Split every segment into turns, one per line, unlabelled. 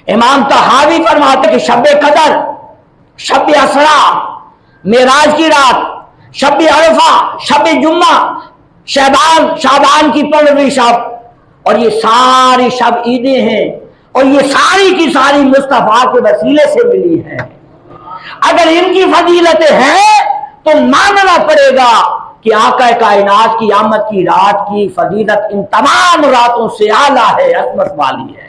امام طحاوی فرماتے کہ شب قدر، شب اسرا، معراج کی رات، شب عرفہ، شب جمعہ، شعبان کی 15ویں شب، اور یہ ساری شب عیدیں ہیں، اور یہ ساری کی ساری مصطفیٰ کے وسیلے سے ملی ہیں۔ اگر ان کی فضیلتیں ہیں تو ماننا پڑے گا کہ آقا کائنات کی آمد کی رات کی فضیلت ان تمام راتوں سے اعلیٰ ہے، عظمت والی ہے۔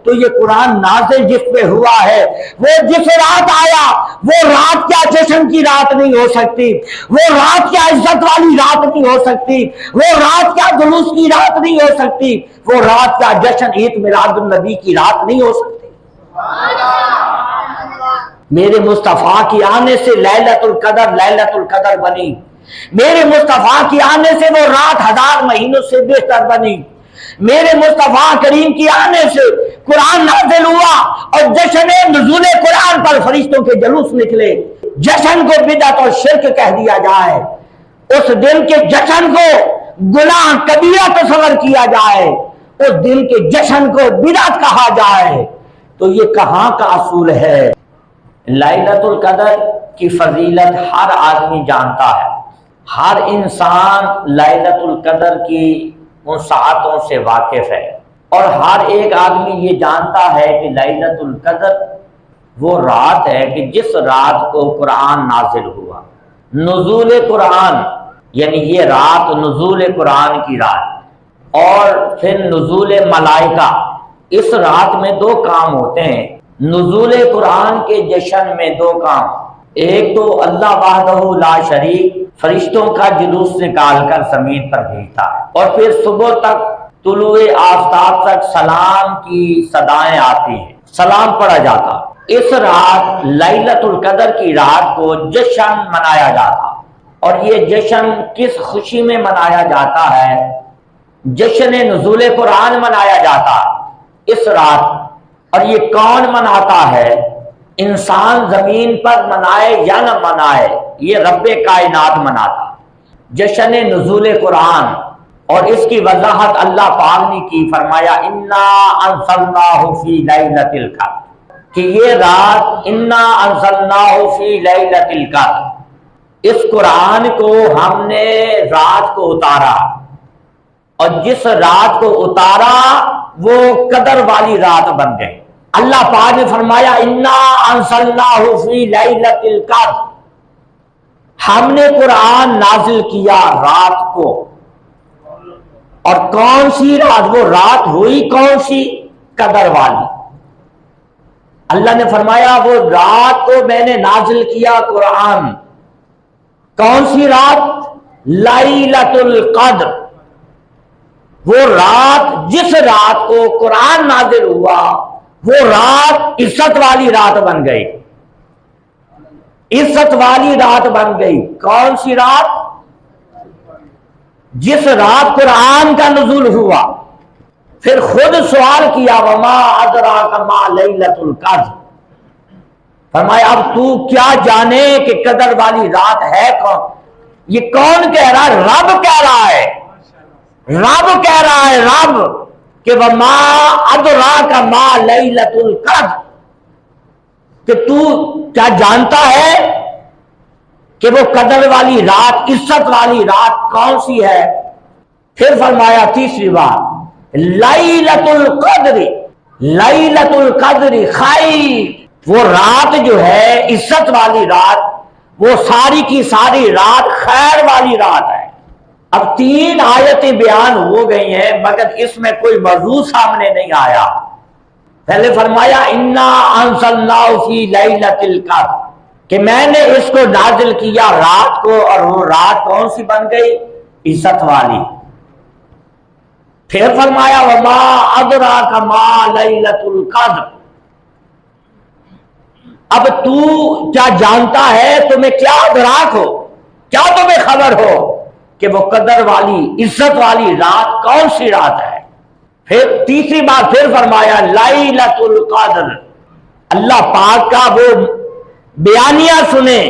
تو یہ قرآن نازل جس پہ ہوا ہے، وہ جس رات آیا، وہ رات کیا جشن کی رات نہیں ہو سکتی، وہ رات کیا عزت والی رات نہیں ہو سکتی، وہ رات کیا جلوس کی رات نہیں ہو سکتی، وہ رات کیا جشن عید میلاد النبی کی رات نہیں ہو سکتی۔ میرے مصطفیٰ کی آنے سے لیلۃ القدر بنی، میرے مصطفیٰ کی آنے سے وہ رات 1000 مہینوں سے بہتر بنی، میرے مصطفیٰ کریم کی آنے سے قرآن نازل ہوا، اور جشن نزول قرآن پر فرشتوں کے جلوس نکلے۔ جشن کو بدعت اور شرک کہہ دیا جائے، اس دن کے جشن کو گناہ کبیرہ تصور کیا جائے، اس دن کے جشن کو بدعت کہا جائے، تو یہ کہاں کا اصول ہے؟ لیلۃ القدر کی فضیلت ہر آدمی جانتا ہے، ہر انسان لیلۃ القدر کی ان ساعتوں سے واقف ہے، اور ہر ایک آدمی یہ جانتا ہے کہ لیلۃ القدر وہ رات ہے کہ جس رات کو قرآن نازل ہوا۔ نزول قرآن یعنی یہ رات نزول قرآن کی رات، اور پھر نزول ملائکہ۔ اس رات میں 2 کام ہوتے ہیں۔ نزول قرآن کے جشن میں 2 کام، ایک تو اللہ وحدہ لا شریک فرشتوں کا جلوس نکال کر زمین پر بھیجتا ہے، اور پھر صبح تک طلوع آفتاب تک سلام کی صدائیں آتی ہیں، سلام پڑھا جاتا۔ اس رات لیلۃ القدر کی رات کو جشن منایا جاتا، اور یہ جشن کس خوشی میں منایا جاتا ہے؟ جشن نزول قرآن منایا جاتا اس رات، اور یہ کون مناتا ہے؟ انسان زمین پر منائے یا نہ منائے، یہ رب کائنات مناتا۔ جشن نزول قرآن، اور اس کی وضاحت اللہ پاک نے کی، فرمایا انا انزلناہ فی لیلۃ القدر، کہ یہ رات انا انزلناہ فی لیلۃ القدر، اس قرآن کو ہم نے رات کو اتارا، اور جس رات کو اتارا وہ قدر والی رات بن گئی۔ اللہ پاک نے فرمایا انا انزلناہ فی لیلۃ القدر، ہم نے قرآن نازل کیا رات کو، اور کون سی رات؟ وہ رات ہوئی کون سی؟ قدر والی۔ اللہ نے فرمایا وہ رات کو میں نے نازل کیا قرآن، کون سی رات؟ لیلۃ القدر، وہ رات جس رات کو قرآن نازل ہوا وہ رات عزت والی رات بن گئی، عزت والی رات بن گئی۔ کون سی رات؟ جس رات قرآن کا نزول ہوا۔ پھر خود سوال کیا وما ادراک ما لیلۃ القدر، فرمایا اب تو کیا جانے کہ قدر والی رات ہے کون؟ یہ کون کہہ رہا ہے؟ رب کہہ رہا ہے، رب کہہ رہا ہے، رب کہ وما ادراک ما لیلۃ القدر، کہ تو کیا جانتا ہے کہ وہ قدر والی رات، عزت والی رات کون سی ہے؟ پھر فرمایا تیسری بات لیلۃ القدر، لیلۃ القدر خیر، وہ رات جو ہے عزت والی رات، وہ ساری کی ساری رات خیر والی رات ہے۔ اب 3 آیتیں بیان ہو گئی ہیں مگر اس میں کوئی موضوع سامنے نہیں آیا۔ پہلے فرمایا انا انزلناہ فی لیلۃ القدر، کہ میں نے اس کو نازل کیا رات کو، اور وہ رات کون سی بن گئی؟ عزت والی۔ پھر فرمایا وما ادراک ما لیلۃ القدر، اب تو کیا جانتا ہے، تمہیں کیا ادراک ہو، کیا تمہیں خبر ہو کہ وہ قدر والی عزت والی رات کون سی رات ہے؟ پھر تیسری بار پھر فرمایا لیلۃ القدر، اللہ پاک کا وہ بیانیہ سنیں،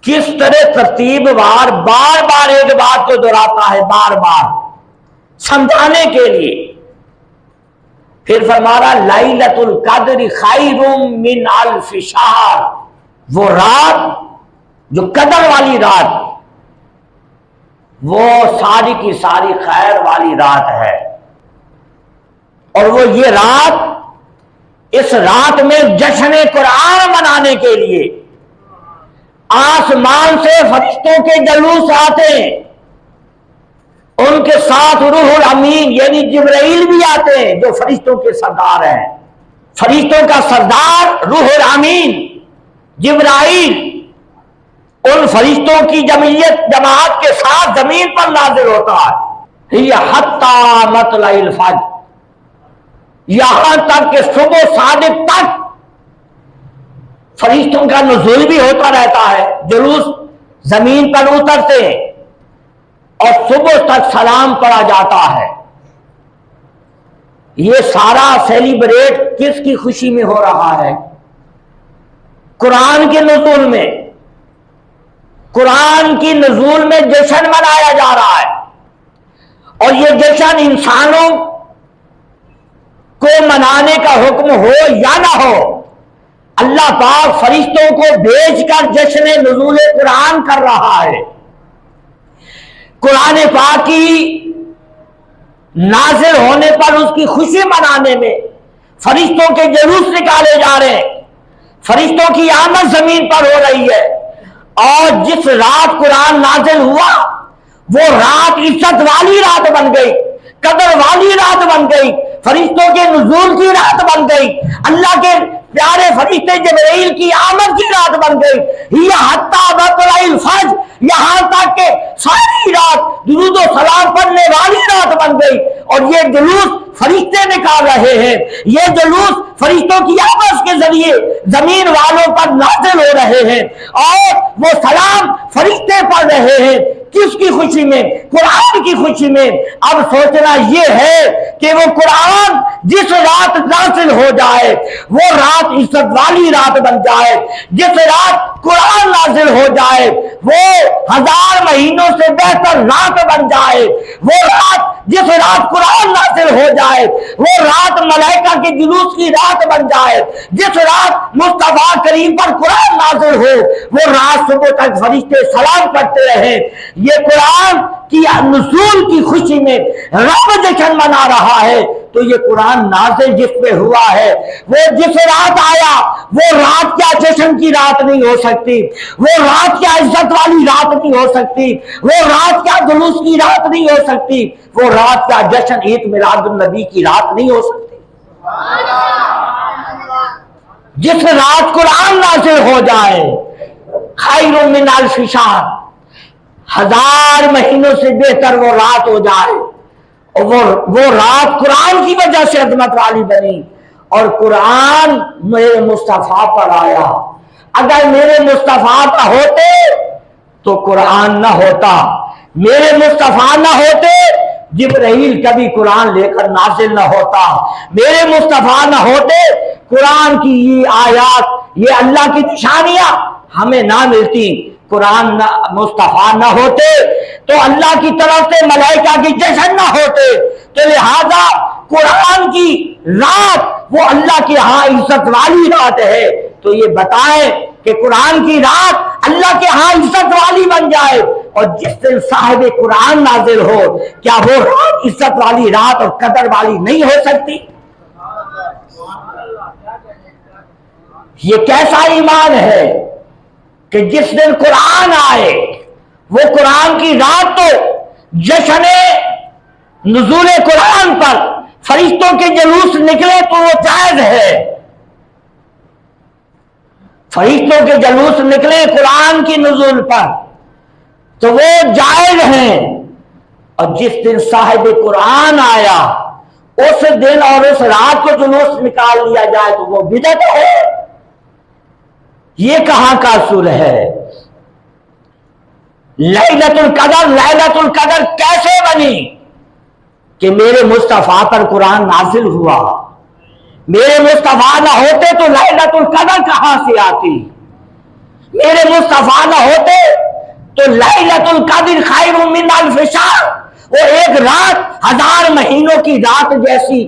کس طرح ترتیب وار بار بار ایک بات کو دہراتا ہے، بار بار سمجھانے کے لیے۔ پھر فرما رہا لیلۃ القدر خیر من الف شہر، وہ رات جو قدر والی رات وہ ساری کی ساری خیر والی رات ہے، اور وہ یہ رات، اس رات میں جشن قرآن منانے کے لیے آسمان سے فرشتوں کے جلوس آتے ہیں، ان کے ساتھ روح الامین یعنی جبرائیل بھی آتے ہیں جو فرشتوں کے سردار ہیں۔ فرشتوں کا سردار روح الامین جبرائیل ان فرشتوں کی جماعت کے ساتھ زمین پر نازل ہوتا ہے، یہ حتی مطلع الفجر، یہاں تک کہ صبح صادق تک فرشتوں کا نزول بھی ہوتا رہتا ہے، جلوس زمین پر اترتے ہیں اور صبح تک سلام پڑھا جاتا ہے۔ یہ سارا سیلیبریٹ کس کی خوشی میں ہو رہا ہے؟ قرآن کے نزول میں، قرآن کی نزول میں جشن منایا جا رہا ہے، اور یہ جشن انسانوں کو منانے کا حکم ہو یا نہ ہو، اللہ پاک فرشتوں کو بھیج کر جشن نزول قرآن کر رہا ہے۔ قرآن پاک کی نازل ہونے پر اس کی خوشی منانے میں فرشتوں کے جلوس نکالے جا رہے ہیں، فرشتوں کی آمد زمین پر ہو رہی ہے، اور جس رات قرآن نازل ہوا وہ رات عزت والی رات بن گئی، قدر والی رات بن گئی، فرشتوں کے نزول کی رات بن گئی، اللہ کے پیارے فرشتے جبرائیل کی آمد کی رات بن گئی، یہ حتی مطلع الفجر، یہاں تک کہ ساری رات درود و سلام پڑھنے والی رات بن گئی، اور یہ جلوس فرشتے نکال رہے ہیں، یہ جلوس فرشتوں کی آمد کے ذریعے زمین والوں پر نازل ہو رہے ہیں، اور وہ سلام فرشتے پڑھ رہے ہیں۔ کس کی خوشی میں؟ قرآن کی خوشی میں۔ اب سوچنا یہ ہے کہ وہ قرآن جس رات نازل ہو جائے وہ رات عزت والی رات بن جائے، جس رات قرآن نازل ہو جائے وہ 1000 مہینوں سے بہتر رات بن جائے، وہ رات جس رات قرآن نازل ہو جائے وہ رات ملائکہ کے جلوس کی رات بن جائے، جس رات مصطفیٰ کریم پر قرآن نازل ہو وہ رات صبح تک فرشتے سلام کرتے رہے۔ یہ قرآن کی نزول کی خوشی میں رب جشن منا رہا ہے، تو یہ قرآن نازل جس پہ ہوا ہے وہ جس رات آیا وہ رات کیا جشن کی رات نہیں ہو سکتی، وہ رات کیا عزت والی رات نہیں ہو سکتی، وہ رات کیا جلوس کی رات نہیں ہو سکتی، وہ رات کیا جشن عید میلاد النبی کی رات نہیں ہو سکتی۔ جس رات قرآن نازل ہو جائے خیر من الف شہر، 1000 مہینوں سے بہتر وہ رات ہو جائے، اور وہ رات قرآن کی وجہ سے عظمت والی بنی، اور قرآن میرے مصطفیٰ پر آیا۔ اگر میرے مصطفیٰ نہ ہوتے تو قرآن نہ ہوتا، میرے مصطفیٰ نہ ہوتے جبرائیل کبھی قرآن لے کر نازل نہ ہوتا، میرے مصطفیٰ نہ ہوتے قرآن کی یہ آیات، یہ اللہ کی نشانیاں ہمیں نہ ملتی، قرآن مصطفیٰ نہ ہوتے تو اللہ کی طرف سے ملائکہ کی جشن نہ ہوتے، تو لہذا قرآن کی رات وہ اللہ کے ہاں عزت والی رات ہے۔ تو یہ بتائیں کہ قرآن کی رات اللہ کے ہاں عزت والی بن جائے، اور جس دن صاحب قرآن نازل ہو کیا وہ رات عزت والی رات اور قدر والی نہیں ہو سکتی؟ یہ کیسا ایمان ہے کہ جس دن قرآن آئے وہ قرآن کی رات تو جشن نزول قرآن پر فرشتوں کے جلوس نکلے تو وہ جائز ہے، فرشتوں کے جلوس نکلے قرآن کی نزول پر تو وہ جائز ہیں، اور جس دن صاحب قرآن آیا اس دن اور اس رات کو جلوس نکال لیا جائے تو وہ بدعت ہے۔ یہ کہاں کا اصول ہے؟ لیلۃ القدر کیسے بنی؟ کہ میرے مصطفیٰ پر قرآن نازل ہوا، میرے مصطفیٰ نہ ہوتے تو لیلۃ القدر کہاں سے آتی؟ میرے مصطفیٰ نہ ہوتے تو لیلۃ القدر خیر من الف شہر، وہ ایک رات 1000 مہینوں کی رات جیسی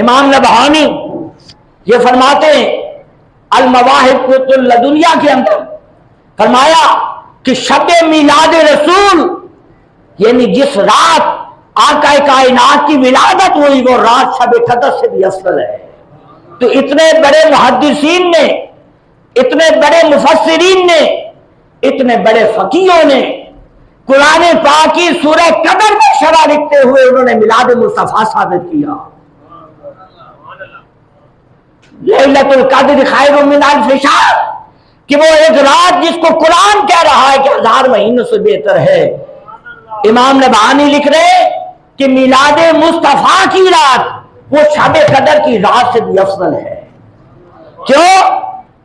امام نبہانی یہ فرماتے ہیں المواہب لدنیا کے اندر، فرمایا کہ شب میلاد رسول یعنی جس رات آقا کائنات کی ولادت ہوئی وہ رات شب قدر سے بھی افضل ہے۔ تو اتنے بڑے محدثین نے، اتنے بڑے مفسرین نے، اتنے بڑے فقیہوں نے قرآن پاک کی سورہ قدر میں شرح لکھتے ہوئے انہوں نے میلاد مصطفیٰ ثابت کیا۔ لیلۃ القدر خیر من الف شہر، کہ وہ ایک رات جس کو قرآن کہہ رہا ہے کہ 1000 مہینوں سے بہتر ہے۔ امام نبہانی لکھ رہے کہ میلاد مصطفیٰ کی رات وہ شب قدر کی رات سے بھی افضل ہے۔ کیوں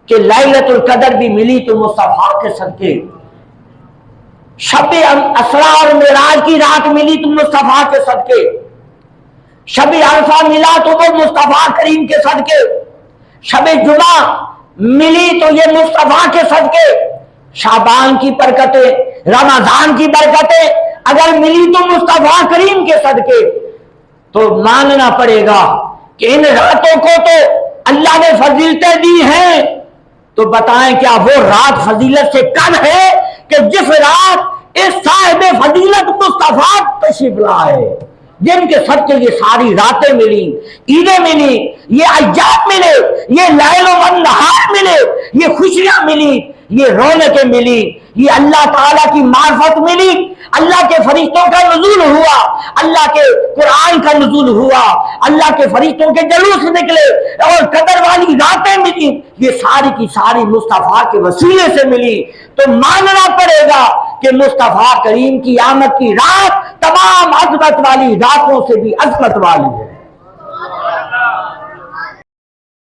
کہ لیلۃ القدر بھی ملی تو مصطفیٰ کے صدقے، شب اسرا اور معراج کی رات ملی تو مصطفیٰ کے صدقے، شب عرفہ ملا تو وہ مصطفیٰ کریم کے صدقے، شب جمعہ ملی تو یہ مصطفیٰ کے صدقے، شعبان کی برکتیں، رمضان کی برکتیں اگر ملی تو مصطفیٰ کریم کے صدقے۔ تو ماننا پڑے گا کہ ان راتوں کو تو اللہ نے فضیلتیں دی ہیں، تو بتائیں کیا وہ رات فضیلت سے کم ہے کہ جس رات اس صاحب فضیلت مصطفیٰ تشریف لائے، جن کے صدقے یہ ساری راتیں ملی، عیدیں ملی، یہ ایام ملے، یہ لیل و نہار ملے، یہ خوشیاں ملی، یہ رونقیں ملی، یہ اللہ تعالیٰ کی معرفت ملی، اللہ کے فرشتوں کا نزول ہوا، اللہ کے قرآن کا نزول ہوا، اللہ کے فرشتوں کے جلوس نکلے اور قدر والی راتیں ملی، یہ ساری کی ساری مصطفیٰ کے وسیلے سے ملی۔ تو ماننا پڑے گا کہ مصطفیٰ کریم کی آمد کی رات تمام عظمت والی راتوں سے بھی عظمت والی ہے۔